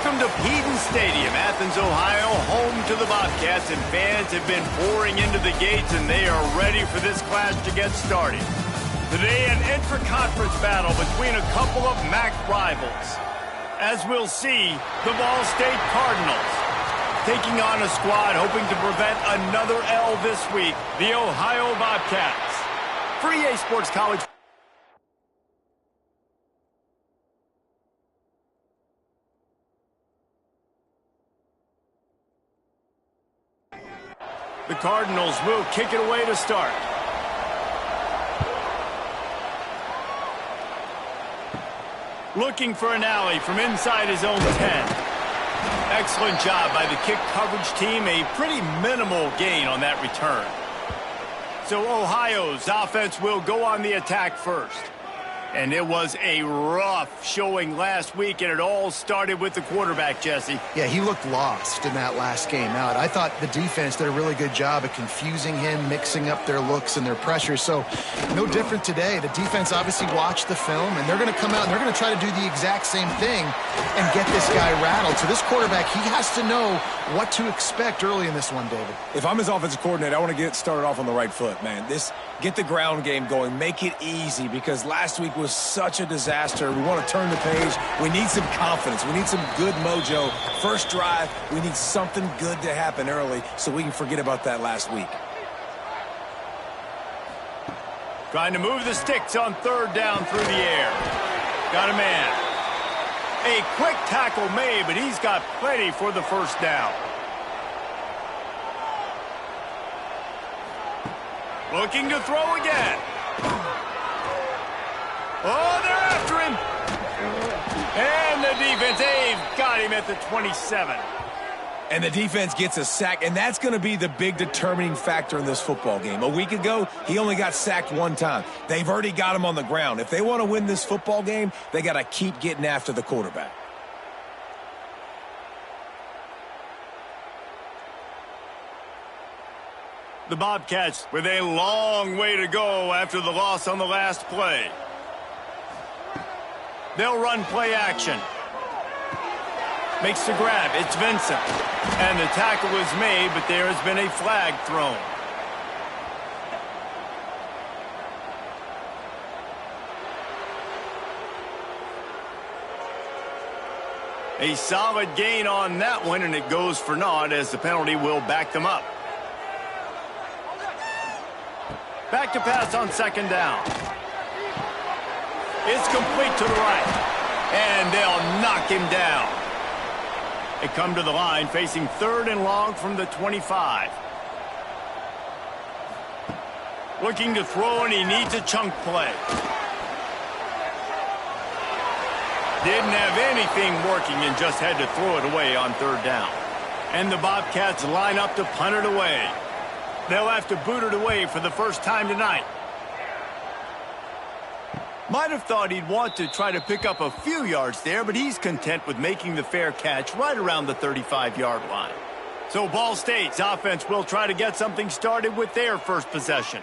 Welcome to Peden Stadium, Athens, Ohio, home to the Bobcats, and fans have been pouring into the gates, and they are ready for this clash to get started. Today, an intra-conference battle between a couple of MAC rivals. As we'll see, the Ball State Cardinals taking on a squad hoping to prevent another L this week, the Ohio Bobcats. For EA Sports College. The Cardinals will kick it away to start. Looking for an alley from inside his own 10. Excellent job by the kick coverage team. A pretty minimal gain on that return. So Ohio's offense will go on the attack first. And it was a rough showing last week, and it all started with the quarterback, Jesse. Yeah, he looked lost in that last game out. I thought the defense did a really good job of confusing him, mixing up their looks and their pressure. So no different today. The defense obviously watched the film, and they're going to come out and they're going to try to do the exact same thing and get this guy rattled. So this quarterback, he has to know what to expect early in this one, David. If I'm his offensive coordinator, I want to get started off on the right foot, man. Get the ground game going. Make it easy, because last week was such a disaster. We want to turn the page. We need some confidence. We need some good mojo. First drive, we need something good to happen early so we can forget about that last week. Trying to move the sticks on third down through the air. Got a man. A quick tackle made, but he's got plenty for the first down. Looking to throw again. Oh, they're after him. And the defense, they've got him at the 27. And the defense gets a sack, and that's going to be the big determining factor in this football game. A week ago, he only got sacked one time. They've already got him on the ground. If they want to win this football game, they got to keep getting after the quarterback. The Bobcats with a long way to go after the loss on the last play. They'll run play action. Makes the grab. It's Vincent. And the tackle is made, but there has been a flag thrown. A solid gain on that one, and it goes for naught as the penalty will back them up. Back to pass on second down. It's complete to the right. And they'll knock him down. They come to the line facing third and long from the 25. Looking to throw, and he needs a chunk play. Didn't have anything working and just had to throw it away on third down. And the Bobcats line up to punt it away. They'll have to boot it away for the first time tonight. Might have thought he'd want to try to pick up a few yards there, but he's content with making the fair catch right around the 35-yard line. So Ball State's offense will try to get something started with their first possession.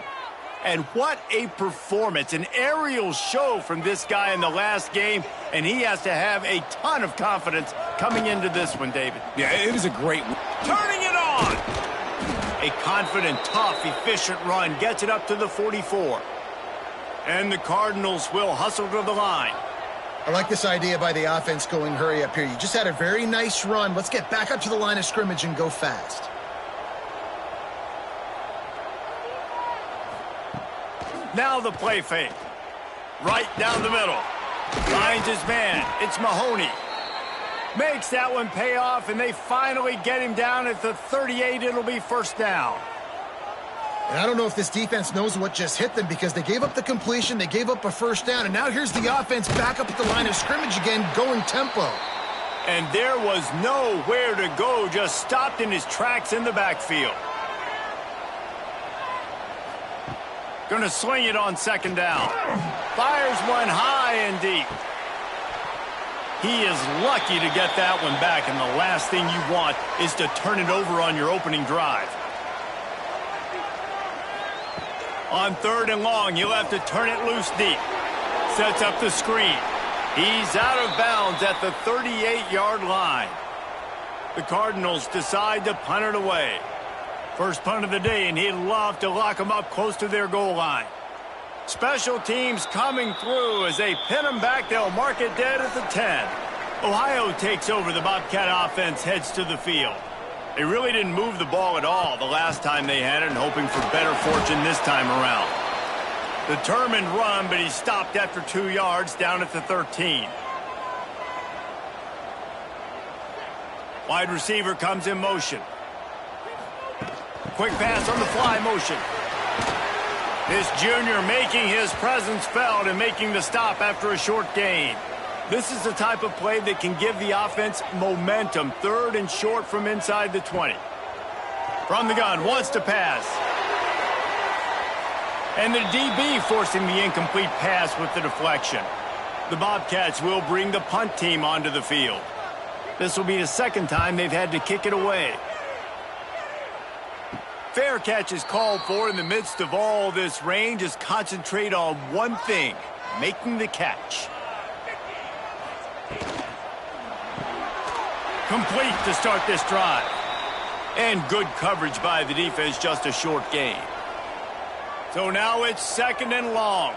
And what a performance, an aerial show from this guy in the last game, and he has to have a ton of confidence coming into this one, David. Yeah, it was a great one. Turning it on! A confident, tough, efficient run gets it up to the 44. And the Cardinals will hustle to the line. I like this idea by the offense going hurry up here. You just had a very nice run. Let's get back up to the line of scrimmage and go fast. Now the play fake. Right down the middle. Finds his man. It's Mahoney. Makes that one pay off, and they finally get him down at the 38. It'll be first down. And I don't know if this defense knows what just hit them, because they gave up the completion, they gave up a first down, and now here's the offense back up at the line of scrimmage again, going tempo. And there was nowhere to go, just stopped in his tracks in the backfield. Gonna swing it on second down. Fires one high and deep. He is lucky to get that one back, and the last thing you want is to turn it over on your opening drive. On third and long, you'll have to turn it loose deep. Sets up the screen. He's out of bounds at the 38-yard line. The Cardinals decide to punt it away. First punt of the day, and he'd love to lock them up close to their goal line. Special teams coming through as they pin them back. They'll mark it dead at the 10. Ohio takes over. The Bobcat offense heads to the field. They really didn't move the ball at all the last time they had it, and hoping for better fortune this time around. Determined run, but he stopped after 2 yards down at the 13. Wide receiver comes in motion. Quick pass on the fly motion. This junior making his presence felt and making the stop after a short gain. This is the type of play that can give the offense momentum. 3rd and short from inside the 20. From the gun, wants to pass. And the DB forcing the incomplete pass with the deflection. The Bobcats will bring the punt team onto the field. This will be the second time they've had to kick it away. Fair catch is called for in the midst of all this rain. Just concentrate on one thing, making the catch. Complete to start this drive. And good coverage by the defense, just a short gain. So now it's 2nd and long.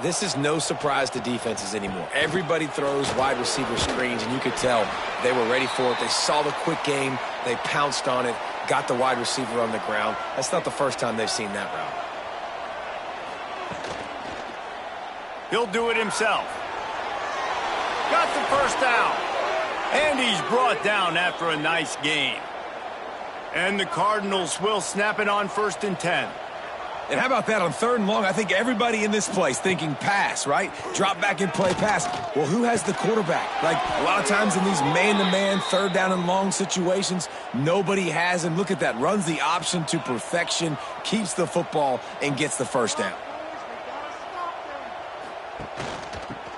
This is no surprise to defenses anymore. Everybody throws wide receiver screens, and you could tell they were ready for it. They saw the quick game. They pounced on it, got the wide receiver on the ground. That's not the first time they've seen that route. He'll do it himself. Got the first down. And he's brought down after a nice gain. And the Cardinals will snap it on 1st and 10. And how about that on 3rd and long? I think everybody in this place thinking pass, right? Drop back and play pass. Well, who has the quarterback? Like, a lot of times in these man-to-man, 3rd down and long situations, nobody has him. Look at that. Runs the option to perfection, keeps the football, and gets the first down.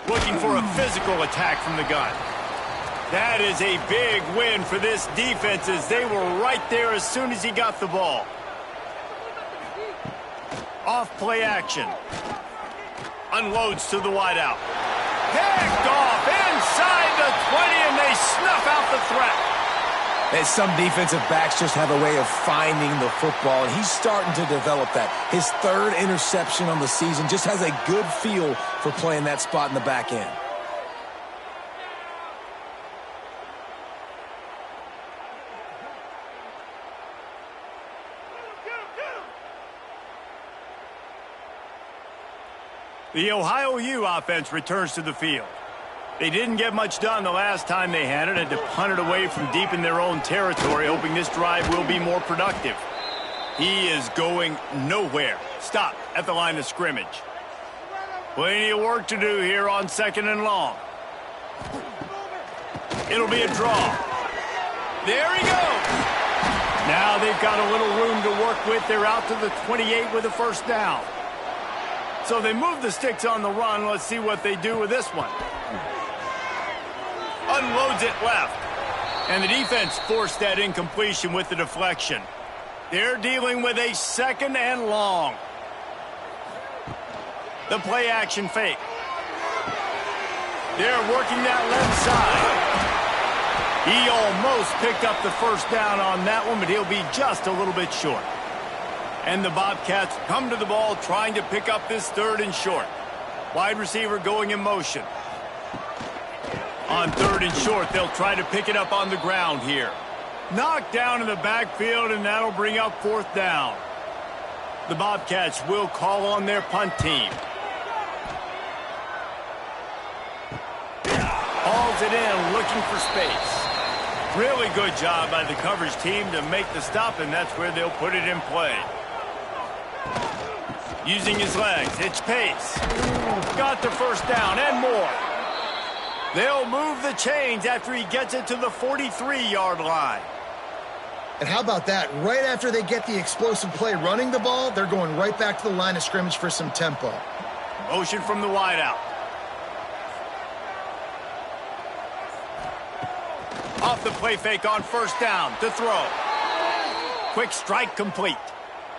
Looking for a physical attack from the gun. That is a big win for this defense as they were right there as soon as he got the ball. Off play action. Unloads to the wideout. Picked off inside the 20, and they snuff out the threat. And some defensive backs just have a way of finding the football, and he's starting to develop that. His 3rd interception on the season, just has a good feel for playing that spot in the back end. The Ohio U offense returns to the field. They didn't get much done the last time they had it, and to punt it away from deep in their own territory, hoping this drive will be more productive. He is going nowhere. Stop at the line of scrimmage. Plenty of work to do here on 2nd and long. It'll be a draw. There he goes. Now they've got a little room to work with. They're out to the 28 with a first down. So they move the sticks on the run. Let's see what they do with this one. Unloads it left. And the defense forced that incompletion with the deflection. They're dealing with a 2nd and long. The play action fake. They're working that left side. He almost picked up the first down on that one, but he'll be just a little bit short. And the Bobcats come to the ball trying to pick up this 3rd and short. Wide receiver going in motion. On 3rd and short, they'll try to pick it up on the ground here. Knocked down in the backfield, and that'll bring up 4th down. The Bobcats will call on their punt team. Hauls it in, looking for space. Really good job by the coverage team to make the stop, and that's where they'll put it in play. Using his legs, it's pace. Got the first down and more. They'll move the chains after he gets it to the 43-yard line. And how about that? Right after they get the explosive play running the ball, they're going right back to the line of scrimmage for some tempo. Motion from the wideout. Off the play fake on first down to throw. Quick strike complete.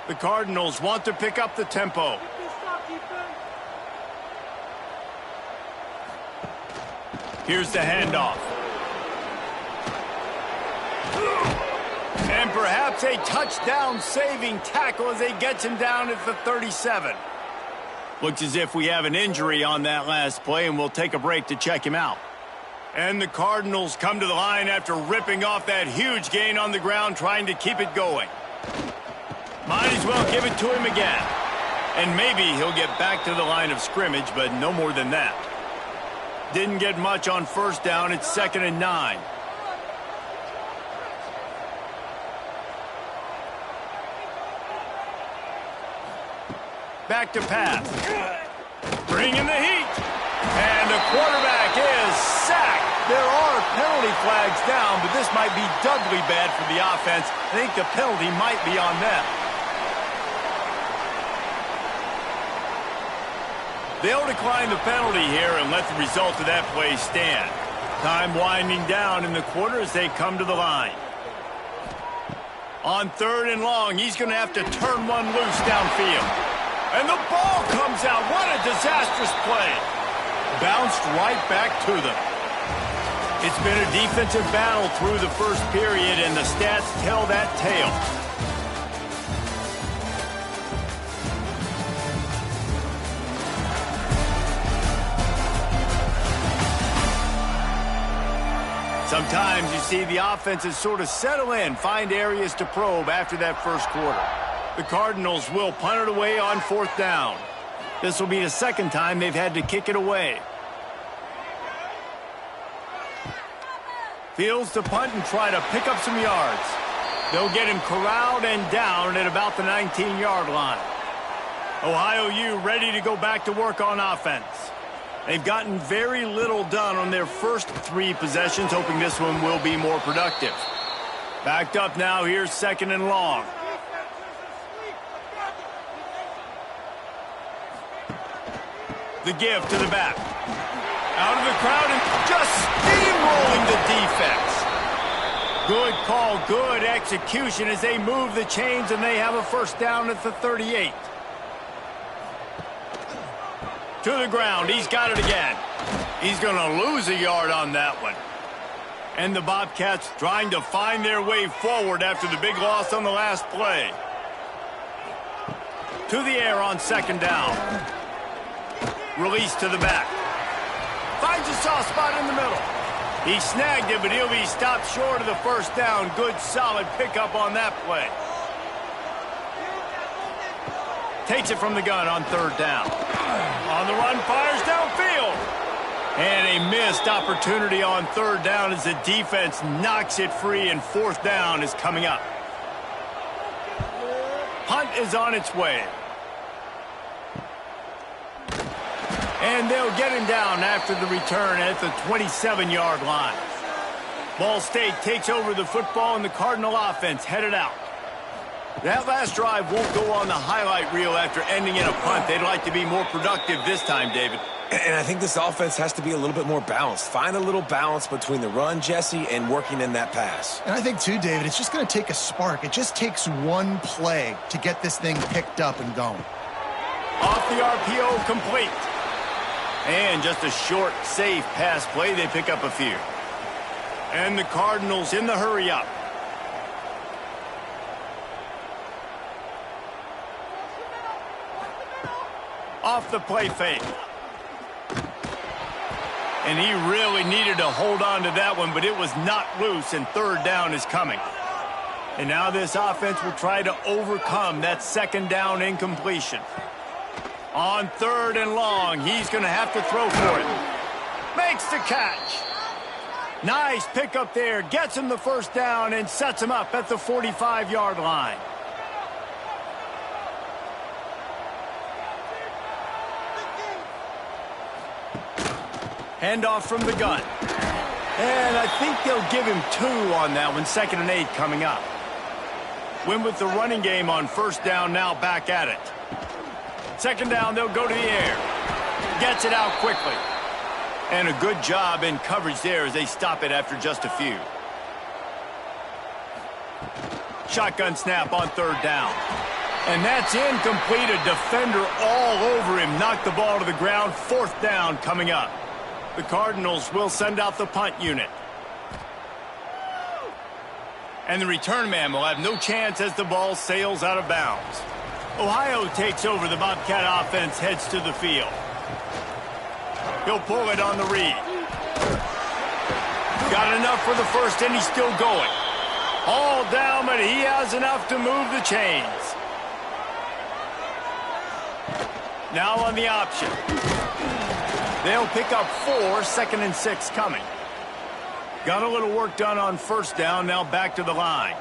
The Cardinals want to pick up the tempo. Here's the handoff. And perhaps a touchdown-saving tackle as he gets him down at the 37. Looks as if we have an injury on that last play, and we'll take a break to check him out. And the Cardinals come to the line after ripping off that huge gain on the ground, trying to keep it going. Might as well give it to him again. And maybe he'll get back to the line of scrimmage, but no more than that. Didn't get much on first down. It's 2nd and 9. Back to pass. Bringing the heat. And the quarterback is sacked. There are penalty flags down, but this might be doubly bad for the offense. I think the penalty might be on them. They'll decline the penalty here and let the result of that play stand. Time winding down in the quarter as they come to the line. On 3rd and long, he's going to have to turn one loose downfield. And the ball comes out. What a disastrous play. Bounced right back to them. It's been a defensive battle through the first period, and the stats tell that tale. Sometimes you see the offenses sort of settle in, find areas to probe after that first quarter. The Cardinals will punt it away on 4th down. This will be the 2nd time they've had to kick it away. Fields to punt and try to pick up some yards. They'll get him corralled and down at about the 19-yard line. Ohio U ready to go back to work on offense. They've gotten very little done on their first 3 possessions, hoping this one will be more productive. Backed up now, here's 2nd and long. The give to the back. Out of the crowd and just steamrolling the defense. Good call, good execution as they move the chains, and they have a first down at the 38. To the ground, he's got it again. He's going to lose a yard on that one. And the Bobcats trying to find their way forward after the big loss on the last play. To the air on 2nd down. Release to the back. Finds a soft spot in the middle. He snagged it, but he'll be stopped short of the first down. Good, solid pickup on that play. Takes it from the gun on 3rd down. On the run, fires downfield. And a missed opportunity on 3rd down as the defense knocks it free, and 4th down is coming up. Punt is on its way. And they'll get him down after the return at the 27-yard line. Ball State takes over the football, and the Cardinal offense headed out. That last drive won't go on the highlight reel after ending in a punt. They'd like to be more productive this time, David. And I think this offense has to be a little bit more balanced. Find a little balance between the run, Jesse, and working in that pass. And I think, too, David, it's just going to take a spark. It just takes one play to get this thing picked up and going. Off the RPO, complete. And just a short, safe pass play. They pick up a few. And the Cardinals in the hurry up. Off the play fake. And he really needed to hold on to that one, but it was not loose, and 3rd down is coming. And now this offense will try to overcome that 2nd down incompletion. On 3rd and long, he's going to have to throw for it. Makes the catch. Nice pickup there. Gets him the first down and sets him up at the 45-yard line. Handoff from the gun. And I think they'll give him 2 on that one. 2nd and 8 coming up. Win with the running game on 1st down, now back at it. 2nd down, they'll go to the air. Gets it out quickly. And a good job in coverage there as they stop it after just a few. Shotgun snap on 3rd down. And that's incomplete. A defender all over him. Knocked the ball to the ground. 4th down coming up. The Cardinals will send out the punt unit. And the return man will have no chance as the ball sails out of bounds. Ohio takes over. The Bobcat offense heads to the field. He'll pull it on the read. Got enough for the first, and he's still going. All down, but he has enough to move the chains. Now on the option. They'll pick up 4, 2nd and 6 coming. Got a little work done on first down, now back to the line.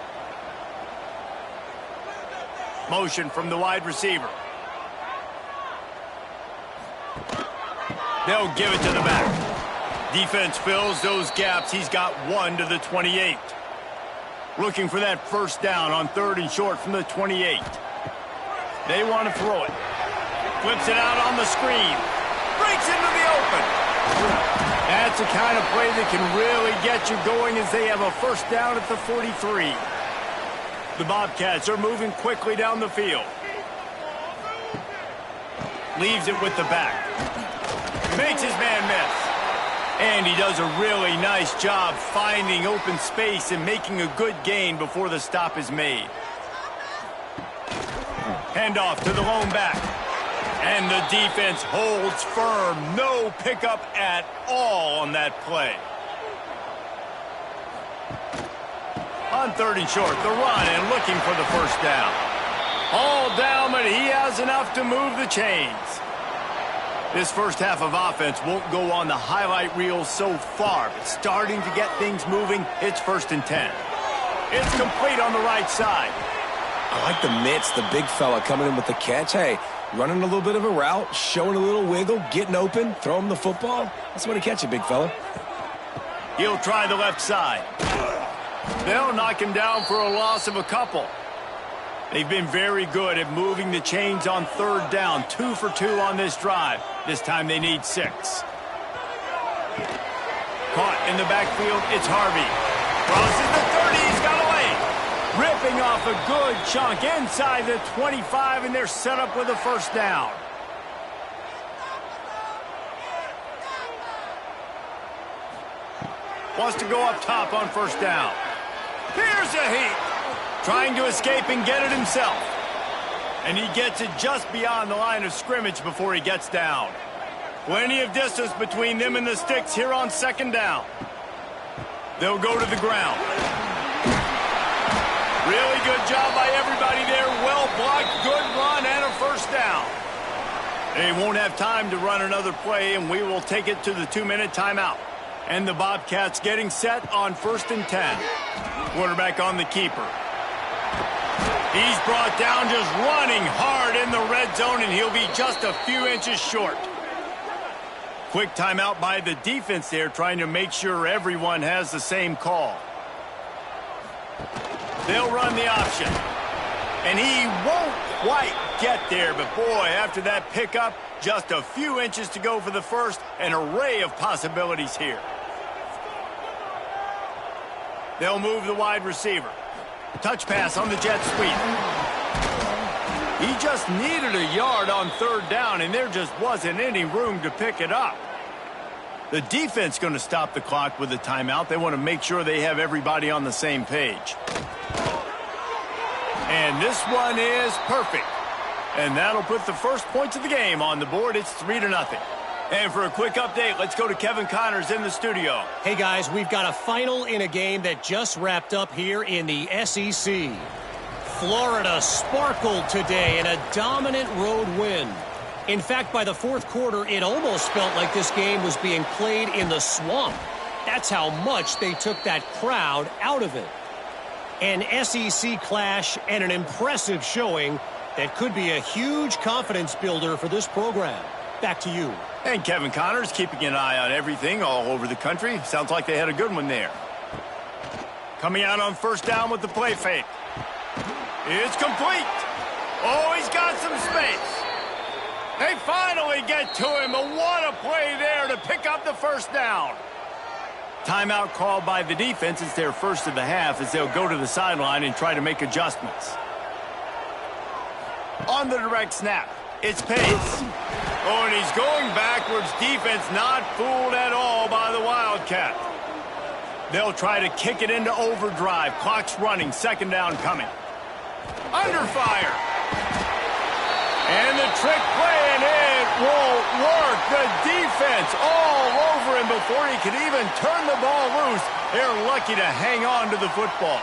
Motion from the wide receiver. They'll give it to the back. Defense fills those gaps. He's got 1 to the 28. Looking for that first down on 3rd and short from the 28. They want to throw it. Flips it out on the screen. Breaks into the open. That's the kind of play that can really get you going as they have a first down at the 43. The Bobcats are moving quickly down the field. Leaves it with the back. Makes his man miss. And he does a really nice job finding open space and making a good gain before the stop is made. Handoff to the lone back. And the defense holds firm. No pickup at all on that play. On 3rd and short, the run and looking for the first down. All down, but he has enough to move the chains. This first half of offense won't go on the highlight reel so far, but starting to get things moving, it's 1st and 10. It's complete on the right side. I like the mitts, the big fella coming in with the catch. Hey, running a little bit of a route, showing a little wiggle, getting open, throw him the football. That's the way to catch it, big fella. He'll try the left side. They'll knock him down for a loss of a couple. They've been very good at moving the chains on 3rd down. 2 for 2 on this drive. This time they need 6. Caught in the backfield, it's Harvey. Crosses the 30, he's got away. Ripping off a good chunk inside the 25, and they're set up with a first down. Wants to go up top on first down. Here's a heat. Trying to escape and get it himself. And he gets it just beyond the line of scrimmage before he gets down. Plenty of distance between them and the sticks here on 2nd down. They'll go to the ground. Really good job by everybody there. Well blocked, good run, and a first down. They won't have time to run another play, and we will take it to the 2-minute timeout. And the Bobcats getting set on 1st and 10. Quarterback on the keeper. He's brought down just running hard in the red zone, and he'll be just a few inches short. Quick timeout by the defense there, trying to make sure everyone has the same call. They'll run the option. And he won't quite get there, but boy, after that pickup, just a few inches to go for the first. An array of possibilities here. They'll move the wide receiver. Touch pass on the jet sweep. He just needed a yard on 3rd down, and there just wasn't any room to pick it up. The defense going to stop the clock with a timeout. They want to make sure they have everybody on the same page. And this one is perfect. And that'll put the first points of the game on the board. It's 3-0. And for a quick update, let's go to Kevin Connors in the studio. Hey, guys, we've got a final in a game that just wrapped up here in the SEC. Florida sparkled today in a dominant road win. In fact, by the 4th quarter, it almost felt like this game was being played in the swamp. That's how much they took that crowd out of it. An SEC clash and an impressive showing that could be a huge confidence builder for this program. Back to you. And Kevin Connors keeping an eye on everything all over the country. Sounds like they had a good one there. Coming out on first down with the play fake. It's complete. Oh, he's got some space. They finally get to him, but what a play there to pick up the first down. Timeout called by the defense. It's their first of the half as they'll go to the sideline and try to make adjustments. On the direct snap, it's Pace. Oh, and he's going backwards. Defense not fooled at all by the Wildcat. They'll try to kick it into overdrive. Clock's running. Second down coming. Under fire. And the trick play, and it won't work. The defense all over him before he could even turn the ball loose. They're lucky to hang on to the football.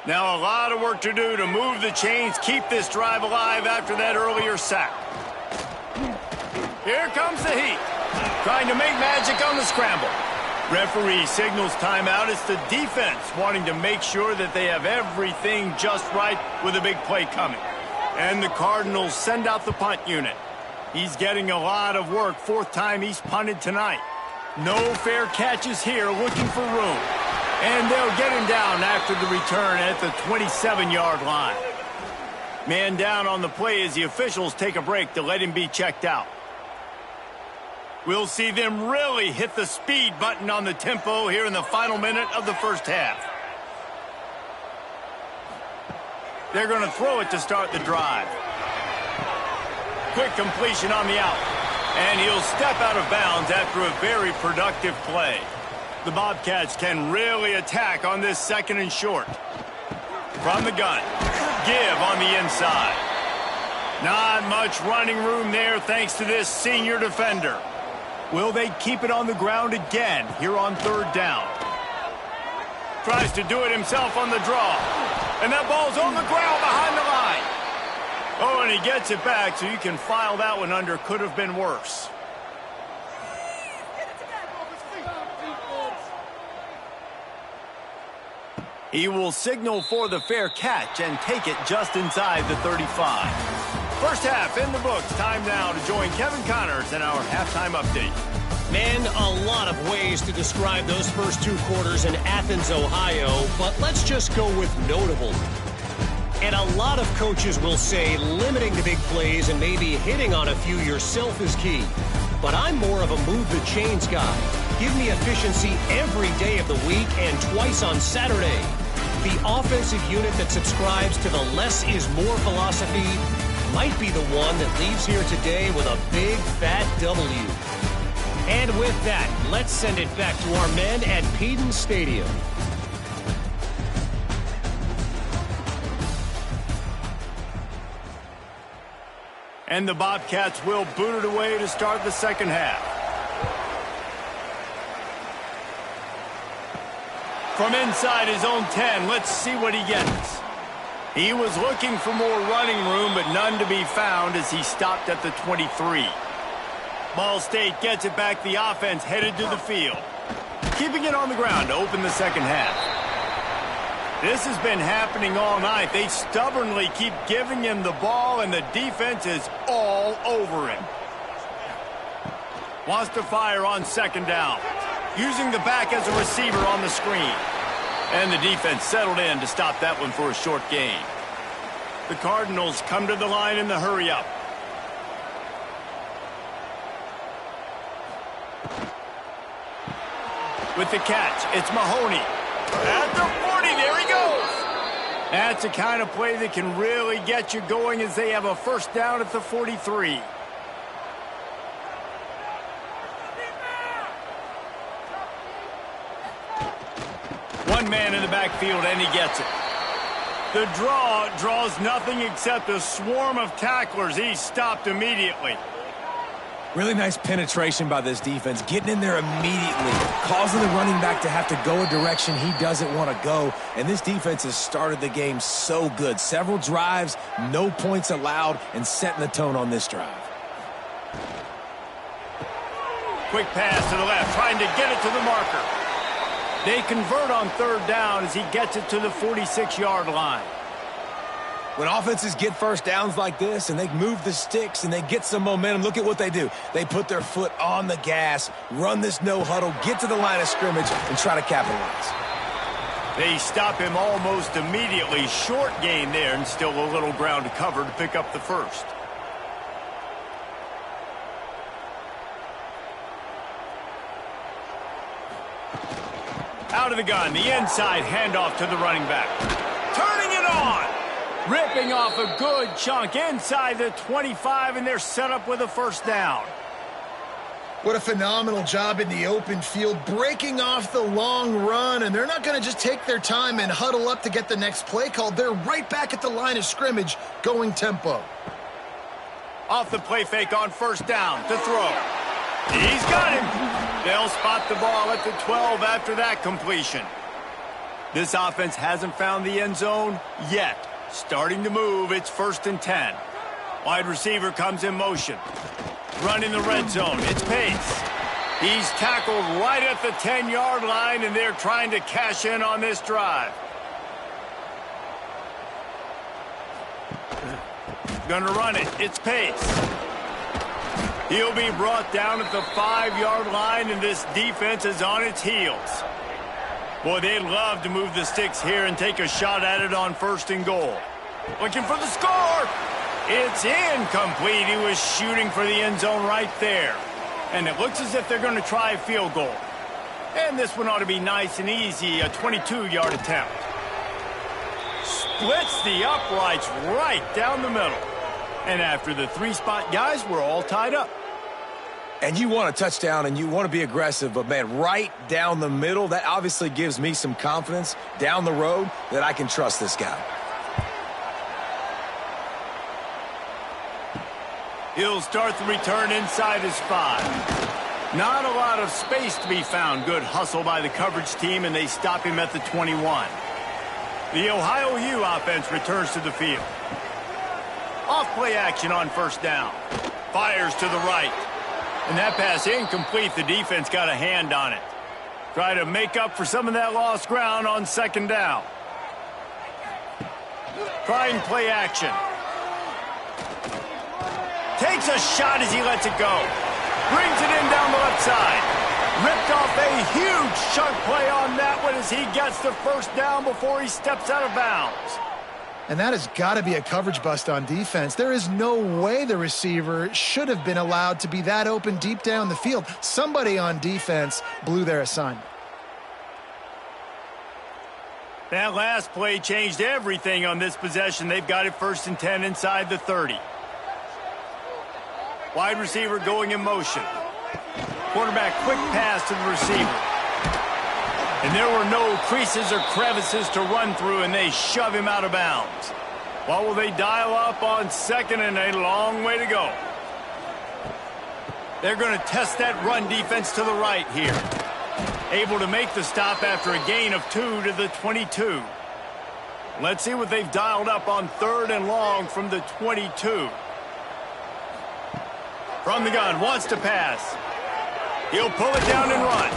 Now a lot of work to do to move the chains, keep this drive alive after that earlier sack. Here comes the heat. Trying to make magic on the scramble. Referee signals timeout. It's the defense wanting to make sure that they have everything just right with a big play coming. And the Cardinals send out the punt unit. He's getting a lot of work. Fourth time he's punted tonight. No fair catches here, looking for room. And they'll get him down after the return at the 27-yard line. Man down on the play as the officials take a break to let him be checked out. We'll see them really hit the speed button on the tempo here in the final minute of the first half. They're going to throw it to start the drive. Quick completion on the out. And he'll step out of bounds after a very productive play. The Bobcats can really attack on this second and short. From the gun. Give on the inside. Not much running room there thanks to this senior defender. Will they keep it on the ground again here on third down? Tries to do it himself on the draw. And that ball's on the ground behind the line. Oh, and he gets it back, so you can file that one under. Could have been worse. He will signal for the fair catch and take it just inside the 35. First half in the books. Time now to join Kevin Connors in our halftime update. Man, a lot of ways to describe those first two quarters in Athens, Ohio, but let's just go with notable. And a lot of coaches will say limiting the big plays and maybe hitting on a few yourself is key. But I'm more of a move the chains guy. Give me efficiency every day of the week and twice on Saturday. The offensive unit that subscribes to the less is more philosophy might be the one that leaves here today with a big fat W. And with that, let's send it back to our men at Peden Stadium. And the Bobcats will boot it away to start the second half. From inside his own 10, let's see what he gets. He was looking for more running room, but none to be found as he stopped at the 23. Ball State gets it back. The offense headed to the field. Keeping it on the ground to open the second half. This has been happening all night. They stubbornly keep giving him the ball, and the defense is all over him. Wants to fire on second down. Using the back as a receiver on the screen. And the defense settled in to stop that one for a short gain. The Cardinals come to the line in the hurry-up. With the catch, it's Mahoney. At the 40, there he goes. That's the kind of play that can really get you going as they have a first down at the 43. One man in the backfield, and he gets it. The draw draws nothing except a swarm of tacklers. He's stopped immediately. Really nice penetration by this defense, getting in there immediately, causing the running back to have to go a direction he doesn't want to go. And this defense has started the game so good. Several drives, no points allowed, and setting the tone on this drive. Quick pass to the left, trying to get it to the marker. They convert on third down as he gets it to the 46-yard line. When offenses get first downs like this and they move the sticks and they get some momentum, look at what they do. They put their foot on the gas, run this no huddle, get to the line of scrimmage, and try to capitalize. They stop him almost immediately. Short gain there and still a little ground to cover to pick up the first. out of the gun. The inside handoff to the running back. Turning it on. Ripping off a good chunk inside the 25, and they're set up with a first down. What a phenomenal job in the open field, breaking off the long run, and they're not going to just take their time and huddle up to get the next play called. They're right back at the line of scrimmage, going tempo. Off the play fake on first down to throw. He's got him. They'll spot the ball at the 12 after that completion. This offense hasn't found the end zone yet. Starting to move, it's 1st and 10. Wide receiver comes in motion. Running the red zone, it's Pace. He's tackled right at the 10-yard line, and they're trying to cash in on this drive. Gonna run it, it's Pace. He'll be brought down at the 5-yard line, and this defense is on its heels. Boy, they'd love to move the sticks here and take a shot at it on 1st and goal. Looking for the score. It's incomplete. He was shooting for the end zone right there. And it looks as if they're going to try a field goal. And this one ought to be nice and easy, a 22-yard attempt. Splits the uprights right down the middle. And after the 3-spot guys, we're all tied up. And you want a touchdown and you want to be aggressive, but, man, right down the middle, that obviously gives me some confidence down the road that I can trust this guy. He'll start the return inside his 5. Not a lot of space to be found. Good hustle by the coverage team, and they stop him at the 21. The Ohio U offense returns to the field. Off-play action on first down. Fires to the right. And that pass incomplete. The defense got a hand on it. Try to make up for some of that lost ground on second down. Trying play action. Takes a shot as he lets it go. Brings it in down the left side. Ripped off a huge chunk play on that one as he gets the first down before he steps out of bounds. And that has got to be a coverage bust on defense. There is no way the receiver should have been allowed to be that open deep down the field. Somebody on defense blew their assignment. That last play changed everything on this possession. They've got it 1st and 10 inside the 30. Wide receiver going in motion. Quarterback quick pass to the receiver. And there were no creases or crevices to run through, and they shove him out of bounds. What will they dial up on 2nd and a long way to go? They're going to test that run defense to the right here. Able to make the stop after a gain of 2 to the 22. Let's see what they've dialed up on 3rd and long from the 22. From the gun, wants to pass. He'll pull it down and run.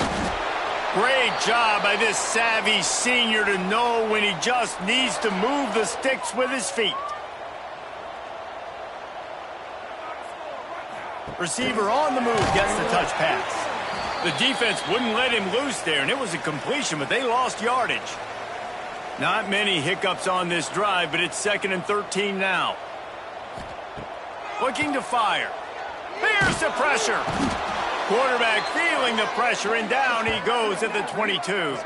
Great job by this savvy senior to know when he just needs to move the sticks with his feet. Receiver on the move gets the touch pass. The defense wouldn't let him loose there, and it was a completion, but they lost yardage. Not many hiccups on this drive, but it's 2nd and 13 now. Looking to fire. Here's the pressure. Quarterback feeling the pressure, and down he goes at the 22.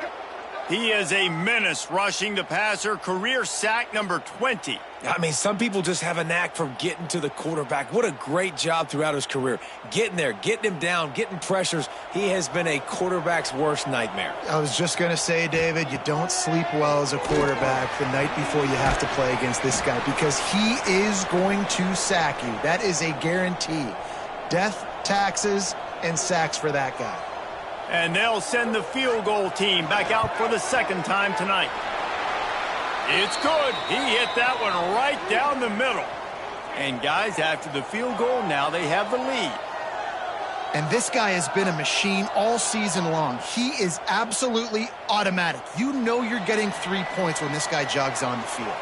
He is a menace rushing the passer. Career sack number 20. I mean, some people just have a knack for getting to the quarterback. What a great job throughout his career. Getting there, getting him down, getting pressures. He has been a quarterback's worst nightmare. I was just going to say, David, you don't sleep well as a quarterback the night before you have to play against this guy because he is going to sack you. That is a guarantee. Death, taxes, and sacks for that guy. And they'll send the field goal team back out for the 2nd time tonight. It's good. He hit that one right down the middle. And guys, after the field goal, now they have the lead. And this guy has been a machine all season long. He is absolutely automatic. You know you're getting 3 points when this guy jogs on the field.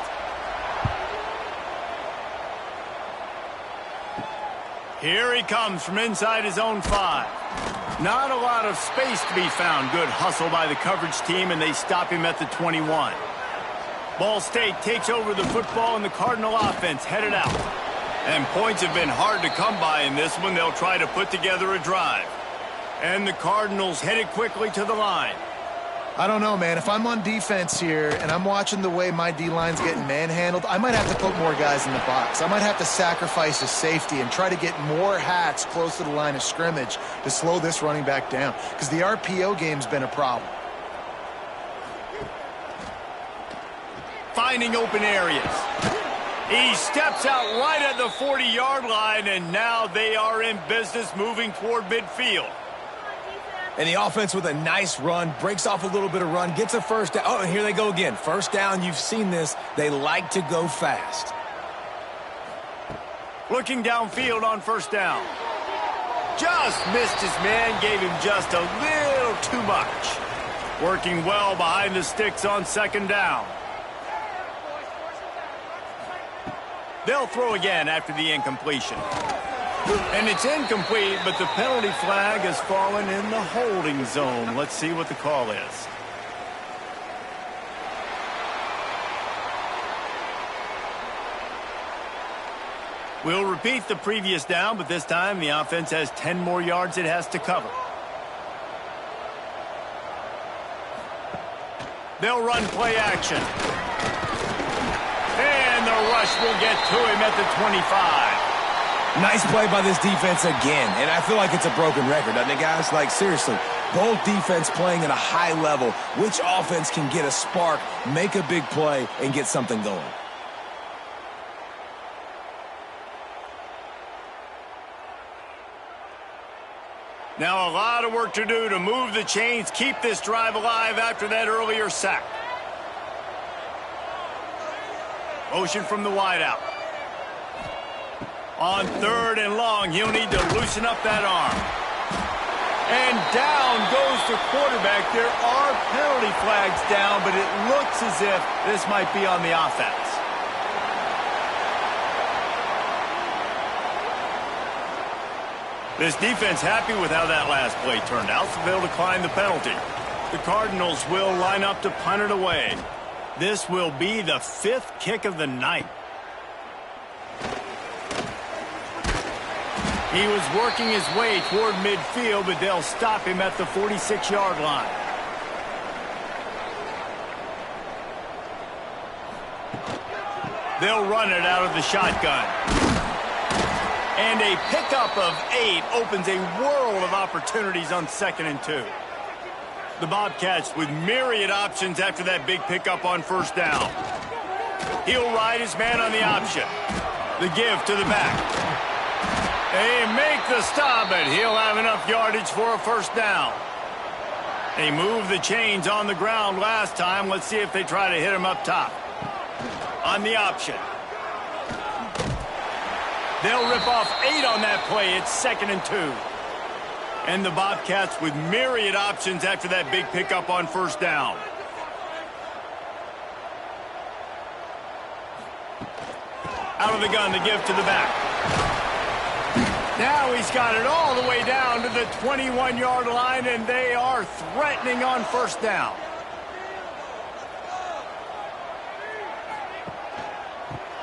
Here he comes from inside his own 5. Not a lot of space to be found. Good hustle by the coverage team, and they stop him at the 21. Ball State takes over the football, and the Cardinal offense headed out. And points have been hard to come by in this one. They'll try to put together a drive. And the Cardinals headed quickly to the line. I don't know, man. If I'm on defense here and I'm watching the way my D-line's getting manhandled, I might have to put more guys in the box. I might have to sacrifice a safety and try to get more hats close to the line of scrimmage to slow this running back down, because the RPO game's been a problem. Finding open areas. He steps out right at the 40-yard line, and now they are in business moving toward midfield. And the offense with a nice run, breaks off a little bit of run, gets a first down. Oh, and here they go again. First down, you've seen this. They like to go fast. Looking downfield on first down. Just missed his man, gave him just a little too much. Working well behind the sticks on second down. They'll throw again after the incompletion. And it's incomplete, but the penalty flag has fallen in the holding zone. Let's see what the call is. We'll repeat the previous down, but this time the offense has 10 more yards it has to cover. They'll run play action. And the rush will get to him at the 25. Nice play by this defense again, and I feel like it's a broken record, doesn't it, guys? Like, seriously, both defense playing at a high level. Which offense can get a spark, make a big play, and get something going? Now a lot of work to do to move the chains, keep this drive alive after that earlier sack. Motion from the wideout. On third and long, he'll need to loosen up that arm. And down goes the quarterback. There are penalty flags down, but it looks as if this might be on the offense. This defense happy with how that last play turned out, so they'll decline the penalty. The Cardinals will line up to punt it away. This will be the 5th kick of the night. He was working his way toward midfield, but they'll stop him at the 46-yard line. They'll run it out of the shotgun. And a pickup of 8 opens a world of opportunities on 2nd and 2. The Bobcats with myriad options after that big pickup on first down. He'll ride his man on the option. The give to the back. They make the stop, but he'll have enough yardage for a first down. They moved the chains on the ground last time. Let's see if they try to hit him up top. On the option. They'll rip off 8 on that play. It's 2nd and 2. And the Bobcats with myriad options after that big pickup on first down. Out of the gun, the give to the back. Now he's got it all the way down to the 21-yard line, and they are threatening on first down.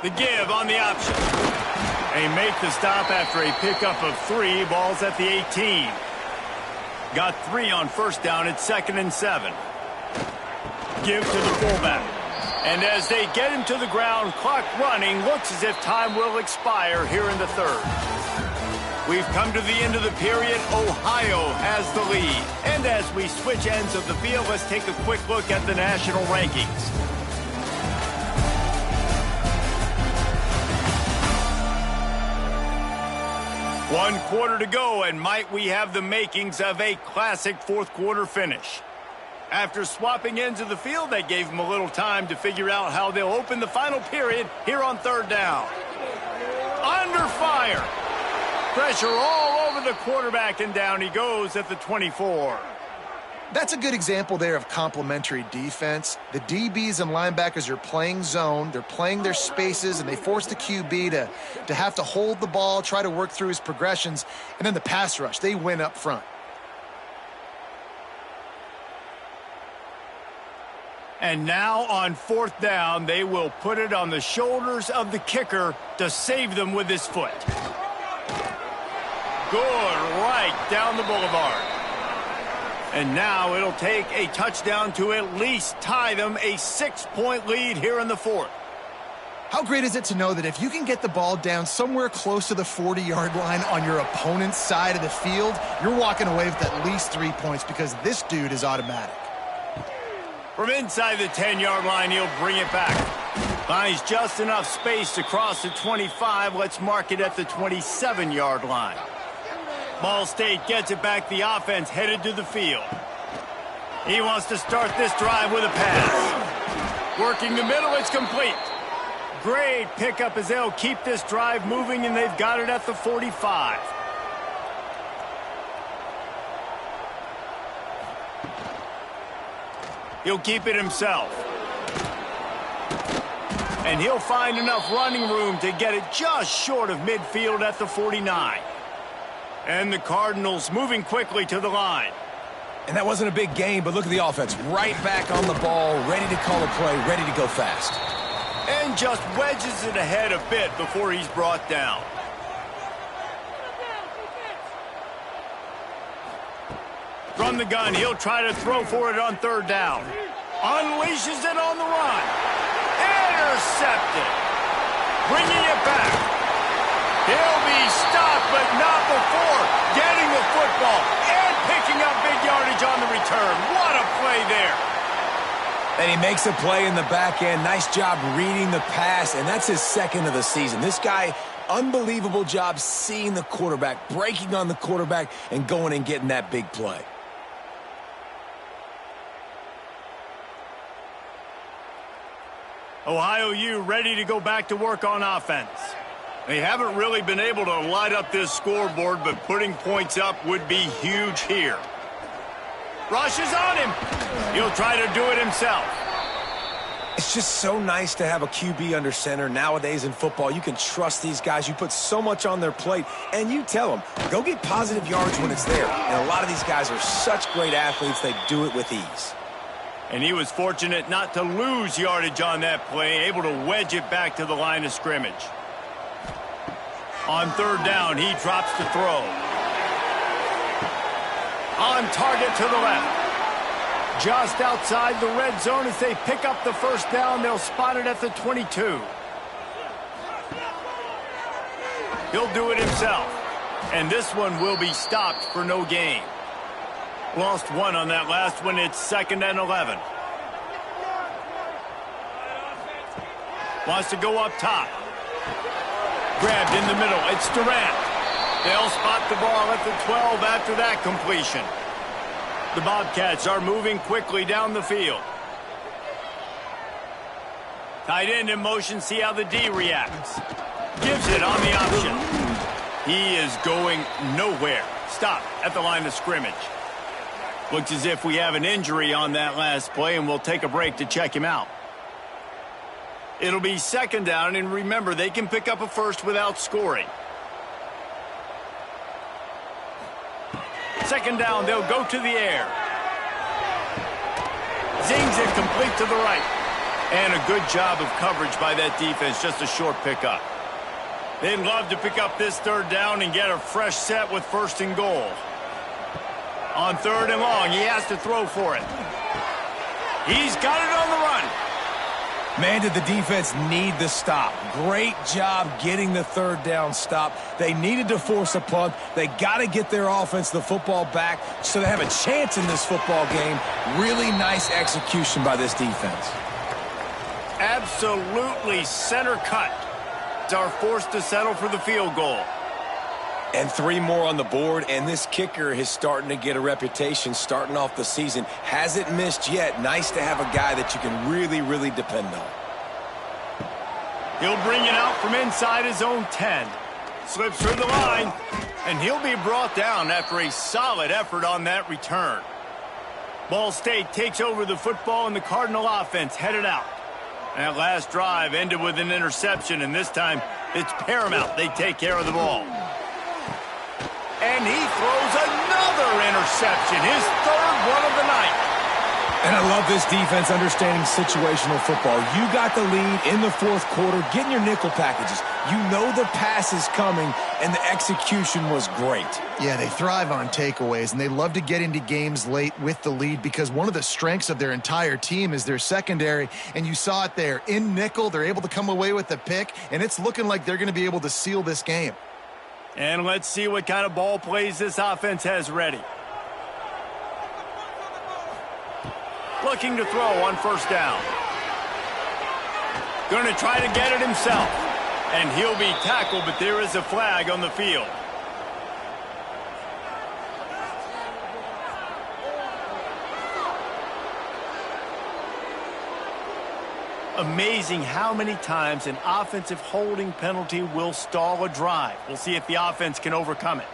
The give on the option. They make the stop after a pickup of 3. Ball's at the 18. Got 3 on first down at 2nd and 7. Give to the fullback. And as they get him to the ground, clock running, looks as if time will expire here in the 3rd. We've come to the end of the period. Ohio has the lead. And as we switch ends of the field, let's take a quick look at the national rankings. One quarter to go, and might we have the makings of a classic 4th quarter finish. After swapping ends of the field, that gave them a little time to figure out how they'll open the final period here on 3rd down. Under fire. Pressure all over the quarterback, and down he goes at the 24. That's a good example there of complementary defense. The DBs and linebackers are playing zone. They're playing their spaces, and they force the QB to have to hold the ball, try to work through his progressions. And then the pass rush, they win up front. And now on 4th down, they will put it on the shoulders of the kicker to save them with his foot. Good right down the boulevard. And now it'll take a touchdown to at least tie them a 6-point lead here in the fourth. How great is it to know that if you can get the ball down somewhere close to the 40-yard line on your opponent's side of the field, you're walking away with at least 3 points because this dude is automatic. From inside the 10-yard line, he'll bring it back. Finds just enough space to cross the 25. Let's mark it at the 27-yard line. Ball State gets it back. The offense headed to the field. He wants to start this drive with a pass. Working the middle, it's complete. Great pickup as they'll keep this drive moving, and they've got it at the 45. He'll keep it himself. And he'll find enough running room to get it just short of midfield at the 49. And the Cardinals moving quickly to the line. And that wasn't a big gain, but look at the offense. Right back on the ball, ready to call a play, ready to go fast. And just wedges it ahead a bit before he's brought down. From the gun, he'll try to throw for it on third down. Unleashes it on the run. Intercepted. Bringing it back. He'll be stopped, but not before getting the football and picking up big yardage on the return. What a play there. And he makes a play in the back end. Nice job reading the pass, and that's his second of the season. This guy, unbelievable job seeing the quarterback, breaking on the quarterback, and going and getting that big play. Ohio U ready to go back to work on offense. They haven't really been able to light up this scoreboard, but putting points up would be huge here. Rushes on him. He'll try to do it himself. It's just so nice to have a QB under center. Nowadays in football, you can trust these guys. You put so much on their plate, and you tell them, go get positive yards when it's there. And a lot of these guys are such great athletes, they do it with ease. And he was fortunate not to lose yardage on that play, able to wedge it back to the line of scrimmage. On third down, he drops to throw. On target to the left. Just outside the red zone as they pick up the first down. They'll spot it at the 22. He'll do it himself. And this one will be stopped for no gain. Lost one on that last one. It's 2nd and 11. Wants to go up top. Grabbed in the middle. It's Durant. They'll spot the ball at the 12 after that completion. The Bobcats are moving quickly down the field. Tight end in motion. See how the D reacts. Gives it on the option. He is going nowhere. Stop at the line of scrimmage. Looks as if we have an injury on that last play, and we'll take a break to check him out. It'll be 2nd down, and remember, they can pick up a first without scoring. 2nd down, they'll go to the air. Zings it complete to the right. And a good job of coverage by that defense, just a short pickup. They'd love to pick up this 3rd down and get a fresh set with 1st and goal. On 3rd and long, he has to throw for it. He's got it on the run. Man, did the defense need the stop. Great job getting the 3rd down stop. They needed to force a punt. They got to get their offense the football back so they have a chance in this football game. Really nice execution by this defense. Absolutely center cut. Are forced to settle for the field goal. And 3 more on the board, and this kicker is starting to get a reputation starting off the season. Hasn't missed yet. Nice to have a guy that you can really, really depend on. He'll bring it out from inside his own 10. Slips through the line, and he'll be brought down after a solid effort on that return. Ball State takes over the football, and the Cardinal offense headed out. That last drive ended with an interception, and this time it's paramount they take care of the ball. And he throws another interception, his 3rd one of the night. And I love this defense understanding situational football. You got the lead in the 4th quarter, getting your nickel packages. You know the pass is coming, and the execution was great. Yeah, they thrive on takeaways, and they love to get into games late with the lead because one of the strengths of their entire team is their secondary, and you saw it there. In nickel, they're able to come away with the pick, and it's looking like they're going to be able to seal this game. And let's see what kind of ball plays this offense has ready. Looking to throw on first down. Going to try to get it himself. And he'll be tackled, but there is a flag on the field. Amazing how many times an offensive holding penalty will stall a drive. We'll see if the offense can overcome it.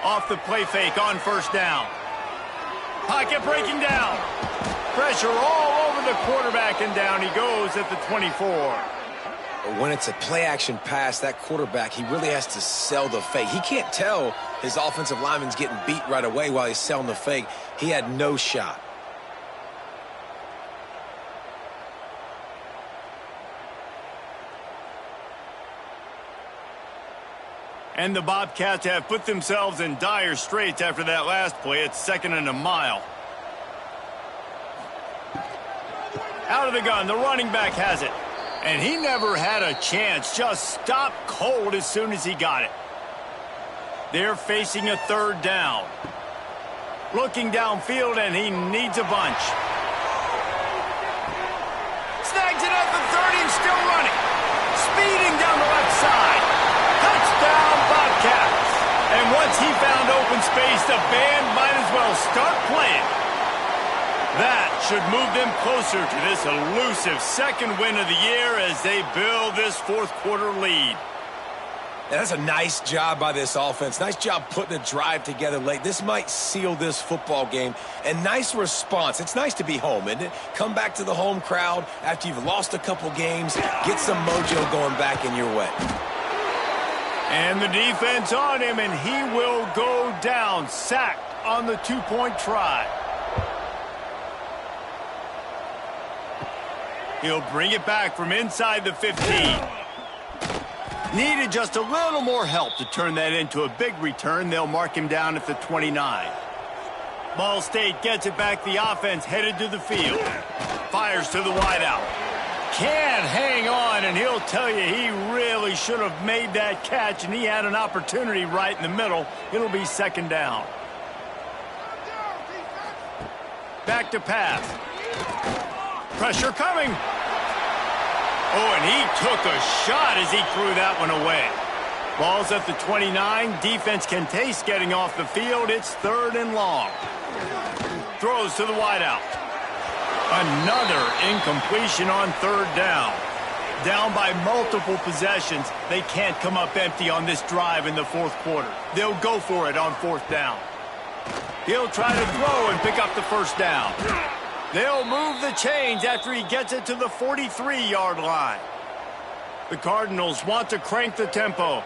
Off the play fake on first down. Pocket breaking down. Pressure all over the quarterback, and down he goes at the 24. When it's a play-action pass, that quarterback, he really has to sell the fake. He can't tell his offensive lineman's getting beat right away while he's selling the fake. He had no shot. And the Bobcats have put themselves in dire straits after that last play. It's 2nd and a mile. Out of the gun, the running back has it. And he never had a chance. Just stopped cold as soon as he got it. They're facing a 3rd down. Looking downfield, and he needs a bunch. Snags it at the 30 and still running. Speeding down the left side. Touchdown, Bobcats. And once he found open space, the band might as well start playing. That should move them closer to this elusive 2nd win of the year as they build this 4th quarter lead. Yeah, that's a nice job by this offense. Nice job putting a drive together late. This might seal this football game. And nice response. It's nice to be home, isn't it? Come back to the home crowd after you've lost a couple games. Get some mojo going back in your way. And the defense on him, and he will go down, sacked on the 2-point try. He'll bring it back from inside the 15. Needed just a little more help to turn that into a big return. They'll mark him down at the 29. Ball State gets it back. The offense headed to the field. Fires to the wideout. Can't hang on, and he'll tell you he really should have made that catch, and he had an opportunity right in the middle. It'll be 2nd down. Back to pass. Pressure coming. Oh, and he took a shot as he threw that one away. Ball's at the 29. Defense can taste getting off the field. It's 3rd and long. Throws to the wideout. Another incompletion on 3rd down. Down by multiple possessions. They can't come up empty on this drive in the 4th quarter. They'll go for it on 4th down. He'll try to throw and pick up the 1st down. They'll move the chains after he gets it to the 43-yard line. The Cardinals want to crank the tempo.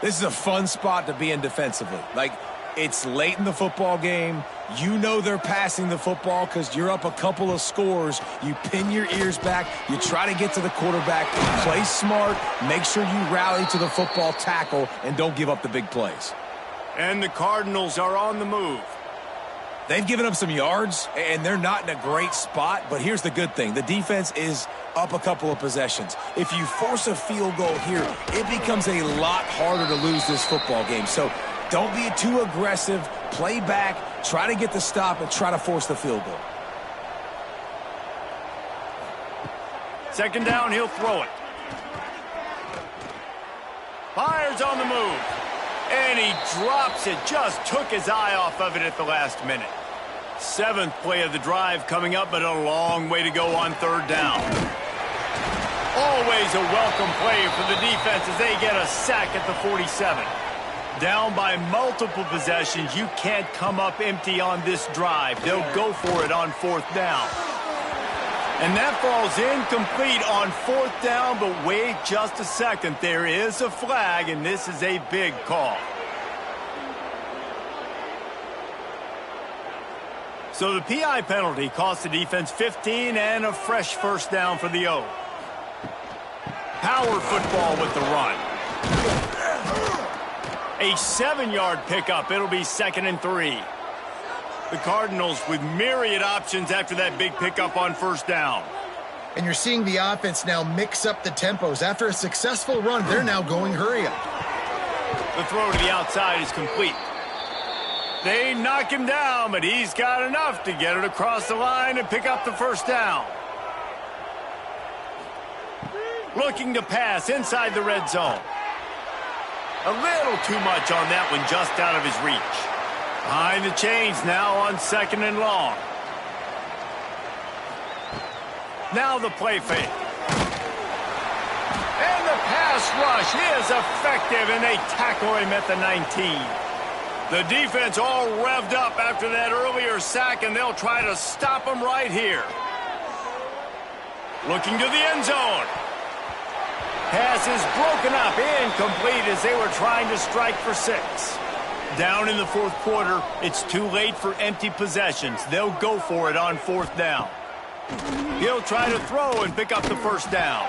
This is a fun spot to be in defensively. Like, it's late in the football game. You know they're passing the football because you're up a couple of scores. You pin your ears back. You try to get to the quarterback. Play smart. Make sure you rally to the football tackle and don't give up the big plays. And the Cardinals are on the move. They've given up some yards, and they're not in a great spot, but here's the good thing. The defense is up a couple of possessions. If you force a field goal here, it becomes a lot harder to lose this football game. So don't be too aggressive. Play back, try to get the stop, and try to force the field goal. 2nd down, he'll throw it. Fires on the move. And he drops it. Just took his eye off of it at the last minute. 7th play of the drive coming up, but a long way to go on 3rd down. Always a welcome play for the defense as they get a sack at the 47. Down by multiple possessions. You can't come up empty on this drive. They'll go for it on 4th down. And that falls incomplete on 4th down, but wait just a second. There is a flag, and this is a big call. So the PI penalty cost the defense 15 and a fresh 1st down for the O. power football with the run. A 7-yard pickup. It'll be 2nd and 3. The Cardinals with myriad options after that big pickup on 1st down. And you're seeing the offense now mix up the tempos. After a successful run, they're now going hurry up. The throw to the outside is complete. They knock him down, but he's got enough to get it across the line and pick up the 1st down. Looking to pass inside the red zone. A little too much on that one, just out of his reach. Behind the chains now on 2nd and long. Now the play fake. And the pass rush is effective, and they tackle him at the 19. The defense all revved up after that earlier sack, and they'll try to stop him right here. Looking to the end zone. Pass is broken up, incomplete as they were trying to strike for 6. Down in the 4th quarter, it's too late for empty possessions. They'll go for it on 4th down. He'll try to throw and pick up the 1st down.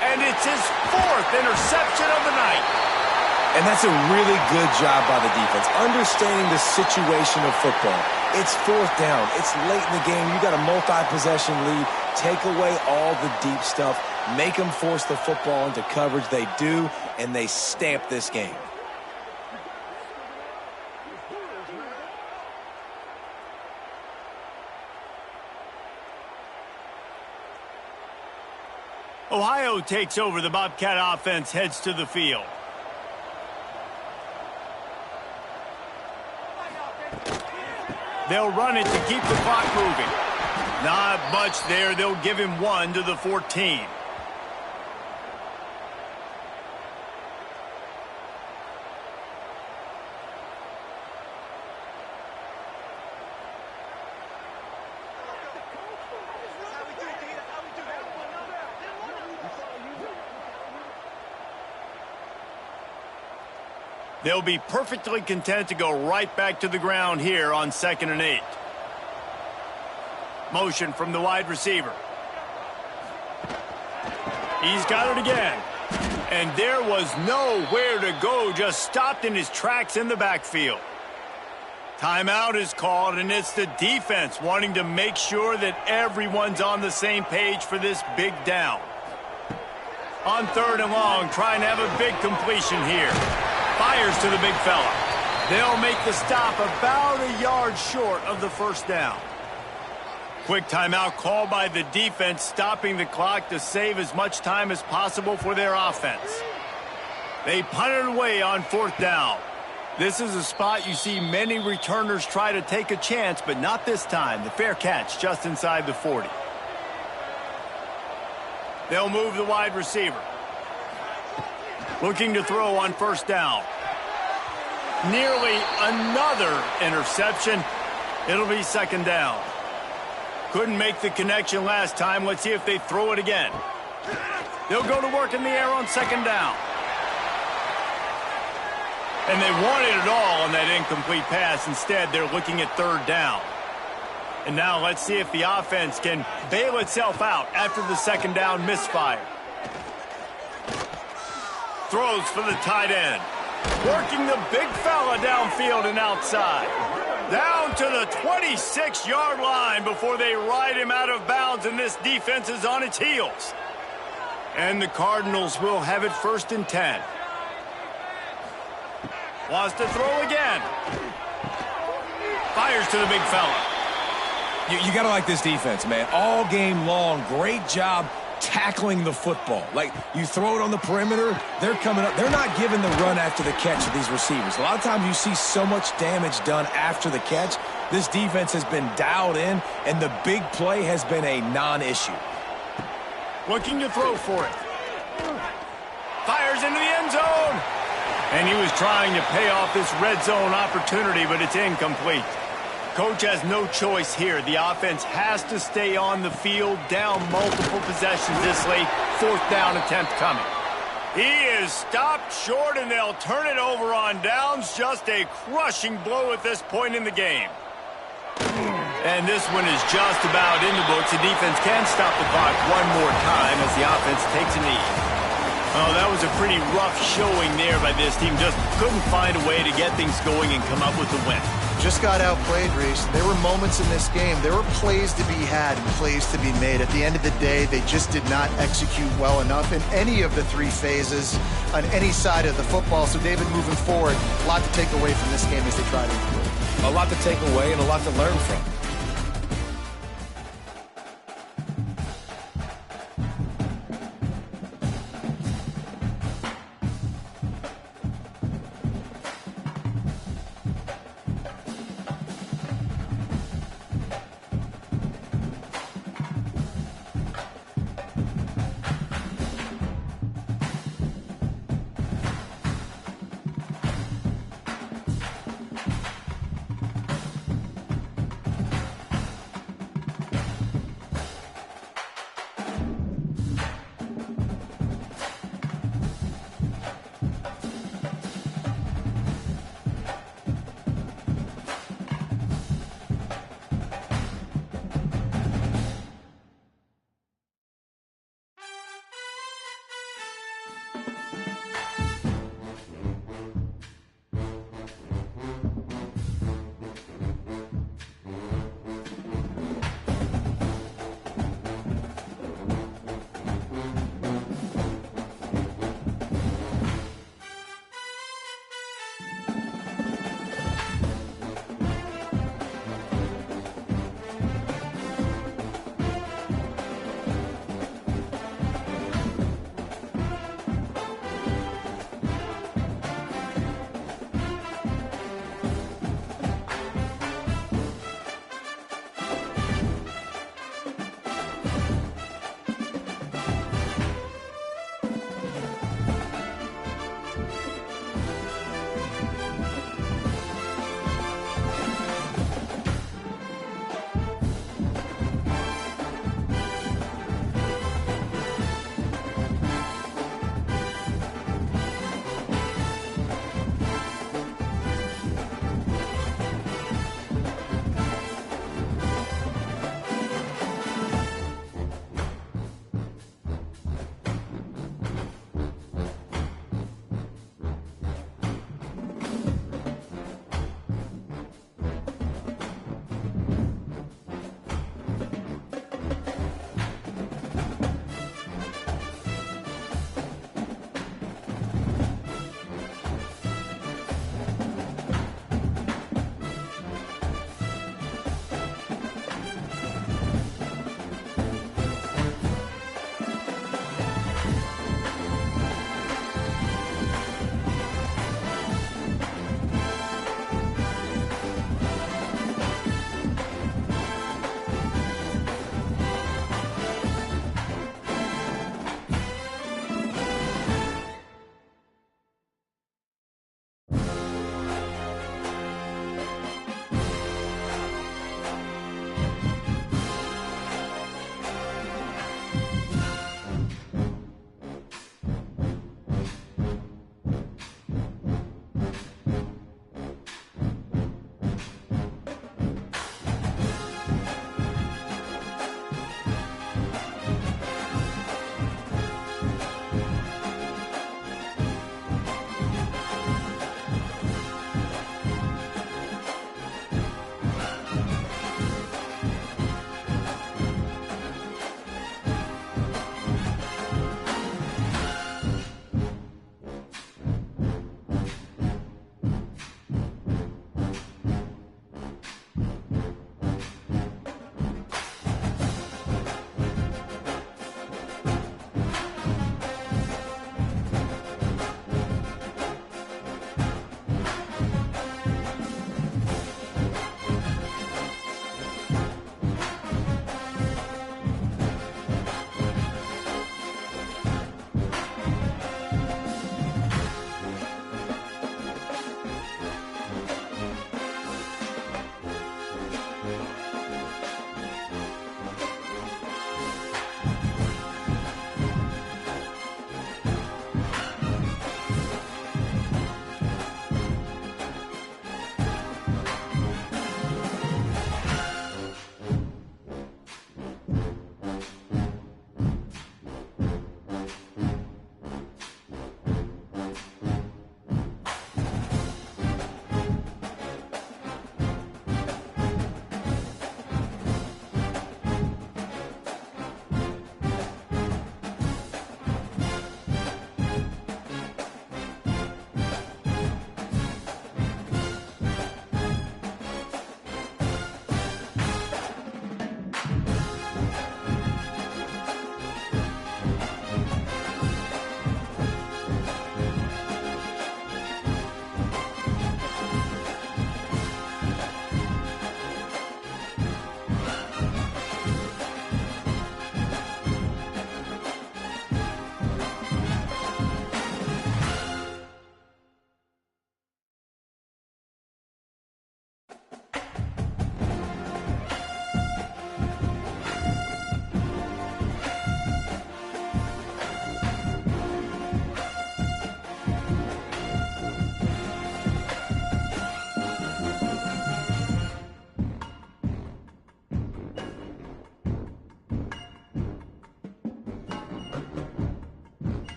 And it's his 4th interception of the night. And that's a really good job by the defense, understanding the situation of football. It's 4th down. It's late in the game. You got a multi-possession lead. Take away all the deep stuff. Make them force the football into coverage. They do, and they stamp this game. Ohio takes over. The Bobcat offense heads to the field. They'll run it to keep the clock moving. Not much there. They'll give him 1 to the 14. They'll be perfectly content to go right back to the ground here on 2nd and 8. Motion from the wide receiver. He's got it again. And there was nowhere to go, just stopped in his tracks in the backfield. Timeout is called, and it's the defense wanting to make sure that everyone's on the same page for this big down. On 3rd and long, trying to have a big completion here. Fires to the big fella. They'll make the stop about a yard short of the 1st down. Quick timeout called by the defense, stopping the clock to save as much time as possible for their offense. They punt it away on 4th down. This is a spot you see many returners try to take a chance, but not this time. The fair catch just inside the 40. They'll move the wide receiver. Looking to throw on 1st down. Nearly another interception. It'll be 2nd down. Couldn't make the connection last time. Let's see if they throw it again. They'll go to work in the air on 2nd down. And they wanted it all on that incomplete pass. Instead, they're looking at 3rd down. And now let's see if the offense can bail itself out after the 2nd down misfire. Throws for the tight end. Working the big fella downfield and outside. Down to the 26-yard line before they ride him out of bounds, and this defense is on its heels. And the Cardinals will have it 1st and 10. Wants to throw again. Fires to the big fella. You got to like this defense, man. All game long, great job tackling the football. Like, you throw it on the perimeter, they're coming up. They're not giving the run after the catch to these receivers. A lot of times you see so much damage done after the catch. This defense has been dialed in, and the big play has been a non-issue. Looking to throw for it. Fires into the end zone. And he was trying to pay off this red zone opportunity, but it's incomplete. Coach has no choice here. The offense has to stay on the field, down multiple possessions this late. 4th down attempt coming. He is stopped short, and they'll turn it over on downs. Just a crushing blow at this point in the game. And this one is just about in the books. The defense can stop the clock one more time as the offense takes a knee. Oh, that was a pretty rough showing there by this team. Just couldn't find a way to get things going and come up with the win. Just got outplayed, Reese. There were moments in this game. There were plays to be had and plays to be made. At the end of the day, they just did not execute well enough in any of the three phases on any side of the football. So, David, moving forward, a lot to take away from this game as they try to improve. A lot to take away and a lot to learn from.